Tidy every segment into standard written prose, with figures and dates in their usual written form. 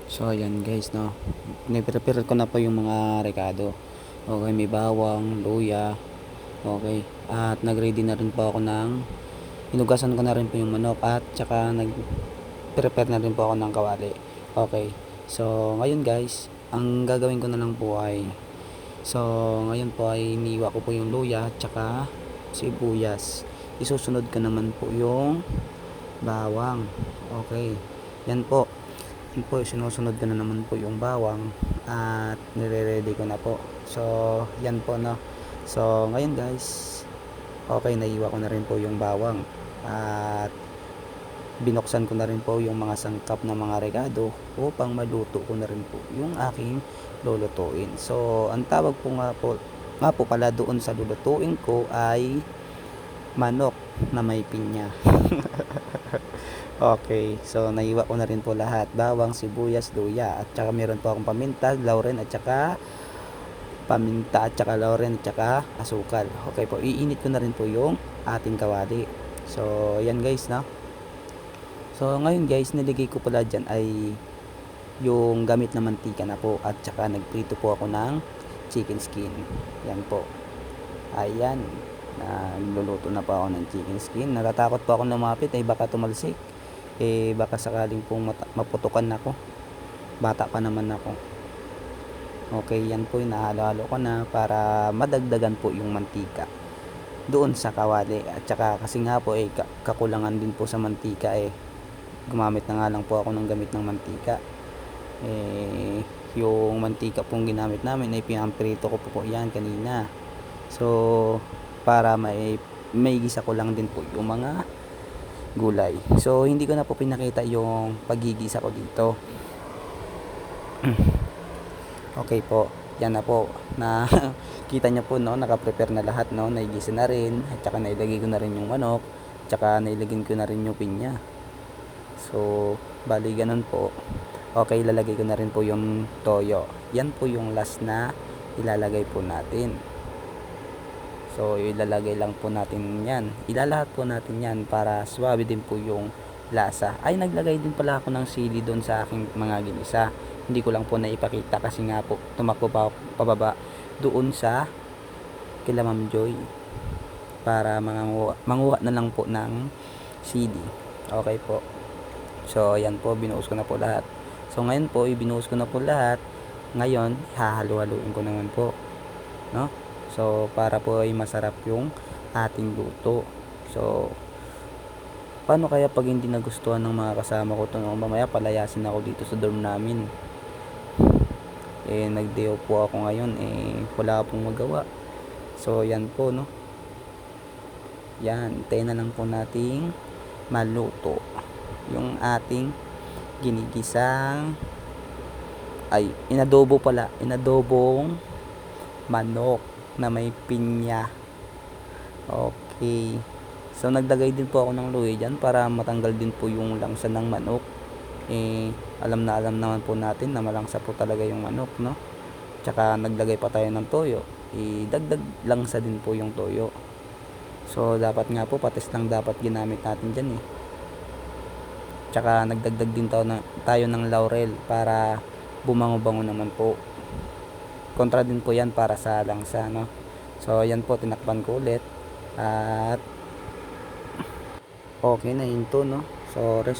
So ayan guys, no. Piniprepare ko na po yung mga rekado. Okay, may bawang, luya. Okay. At nag-ready na rin po ako ng hinugasan ko na rin po yung manok at tsaka nag-prepare na rin po ako ng kawali. Okay. So ngayon guys, ang gagawin ko na lang po ay ngayon po ay iniwa ko po yung luya at tsaka sibuyas. Isusunod ko naman po yung bawang. Okay. Yan po. Sinusunod ko na naman po yung bawang at nire-ready ko na po. So, yan po, no. So, ngayon guys, okay, naiwa ko na rin po yung bawang at binuksan ko na rin po yung mga sangkap na mga rekado upang maluto ko na rin po yung aking lulutuin. So, ang tawag po nga po pala doon sa lulutuin ko ay manok na may pinya. Okay, so naiwa ko na rin po lahat. Bawang, sibuyas, luya. At saka meron po akong paminta, lauren at saka asukal. Okay po, iinit ko na rin po yung ating kawali. So, yan guys, no? So, ngayon guys, niligay ko pala dyan ay yung gamit na mantika na po. At saka nagprito po ako ng chicken skin. Yan po. Ayan. Nagluluto na po ako ng chicken skin. Natatakot po ako lumapit ay baka tumalsik. Baka sakaling pong maputukan ako. Bata pa naman ako. Okay, yan po yung nahalo-halo ko na para madagdagan po yung mantika doon sa kawali. At saka kasi nga po kakulangan din po sa mantika gumamit na nga lang po ako ng gamit ng mantika. Yung mantika pong ginamit namin ay pinamprito ko po yan kanina. So para may gisa ko lang din po yung mga gulay. So hindi ko na po pinakita yung paggigisa ko dito. Okay po, yan na po na kita nyo po, no, naka-prepare na lahat, no, naigisa na rin at saka nailagay ko na rin yung manok at saka nailagay ko na rin yung pinya. So bali ganun po. Okay, lalagay ko na rin po yung toyo. Yan po yung last na ilalagay po natin. So, ilalagay lang po natin yan. Ilalahat po natin yan para swabe din po yung lasa. Ay, naglagay din pala ako ng sili doon sa aking mga ginisa. Hindi ko lang po naipakita kasi nga po tumakbo pa pababa doon sa kila Ma'am Joy para manguha na lang po ng sili. Okay po. So, ayan po, binuhos ko na po lahat. So, ngayon po, ibinuhos ko na po lahat. Ngayon, hahalo-haluin ko naman po. No? So, para po ay masarap yung ating luto. So, paano kaya pag hindi nagustuhan ng mga kasama ko ito? Mamaya palayasin ako dito sa dorm namin. Nag-day off po ako ngayon. Wala pong magawa. So, yan po, no? Yan, tayo na lang po nating maluto yung ating ginigisang inadobong manok na may pinya. Okay. So nagdagay din po ako ng luya dyan para matanggal din po yung langsa ng manok. Alam naman po natin na malangsa po talaga yung manok, no? Tsaka nagdagay pa tayo ng toyo. Dagdag langsa din po yung toyo. So dapat nga po patis lang dapat ginamit natin dyan Tsaka nagdagdag din tayo ng laurel para bumango-bango naman po. Kontra din po yan para sa langsa, no? So yan po, tinakpan ko ulit at okay na yun to, no? Sorry.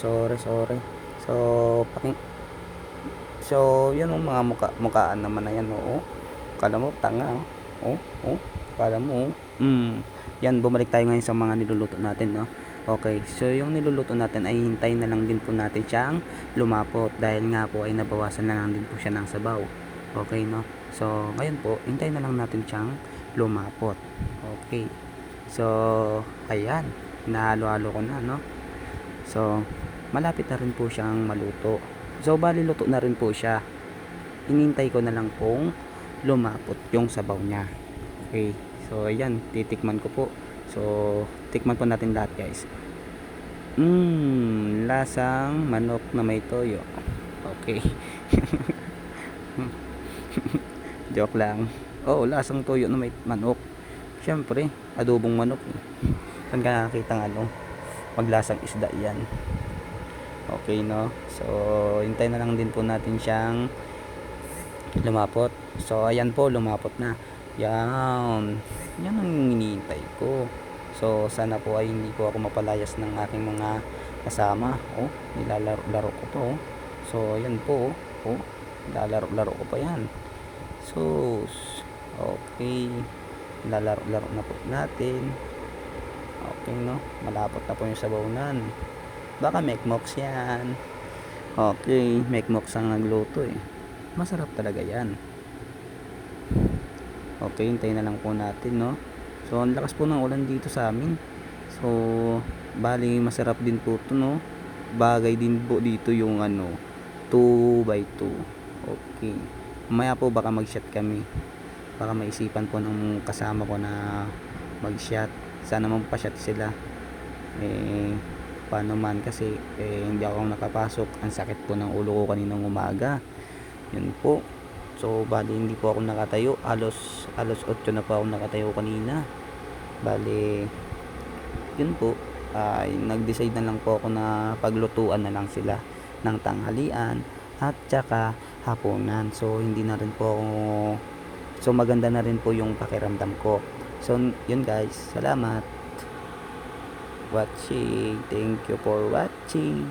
So yan ang mga mukhaan naman na yan, oo. Kala mo tanga, kala mo. Yan, bumalik tayo ngayon sa mga niluluto natin, no? Okay, so yung niluluto natin ay hintayin na lang din po natin siyang lumapot dahil nga po ay nabawasan na lang din po siya ng sabaw. Okay, no? So ngayon po, hintayin na lang natin siyang lumapot. Okay. So ayan, nahalo-halo ko na, no? So malapit na rin po siyang maluto. So bali luto na rin po siya. Inintay ko na lang pong lumapot yung sabaw niya. Okay. So ayan, titikman ko po. So tikman po natin lahat, guys. Lasang manok na may toyo. Okay. Joke lang. Lasang toyo na may manok. Siyempre, adobong manok. Saan ka nakakita ng maglasang isda yan? Okay, no? So, hintay na lang din po natin siyang lumapot. So, ayan po, lumapot na. Yan. Yan ang hinihintay ko. So, sana po ay hindi po ako mapalayas ng aking mga kasama. Oh, nilalaro-laro ko po. So, ayan po. Oh, nilalaro-laro ko pa yan. So, okay. Nilalaro-laro na po natin. Okay, no? Malapot na po yung sabaw-nan. Baka mekmoks yan. Okay, mekmoks ang nagluto eh. Masarap talaga yan. Okay, hintayin na lang po natin, no? So, ang lakas po ng ulan dito sa amin. So, bali masarap din po ito, no? Bagay din po dito yung 2x2. Okay. Mamaya po baka mag-shot kami. Baka maisipan po ng kasama ko na mag-shot. Sana magpa-shot sila. Paano man kasi hindi ako nakapasok. Ang sakit po ng ulo ko kaninang umaga. Yun po. So, bali hindi po ako nakatayo. Alos 8 na po ako nakatayo kanina. Bali, yun po. Nag-decide na lang po ako na paglutuan na lang sila ng tanghalian at saka hapunan. So, hindi na rin po ako. So, maganda na rin po yung pakiramdam ko. So, yun guys. Salamat. Watching. Thank you for watching.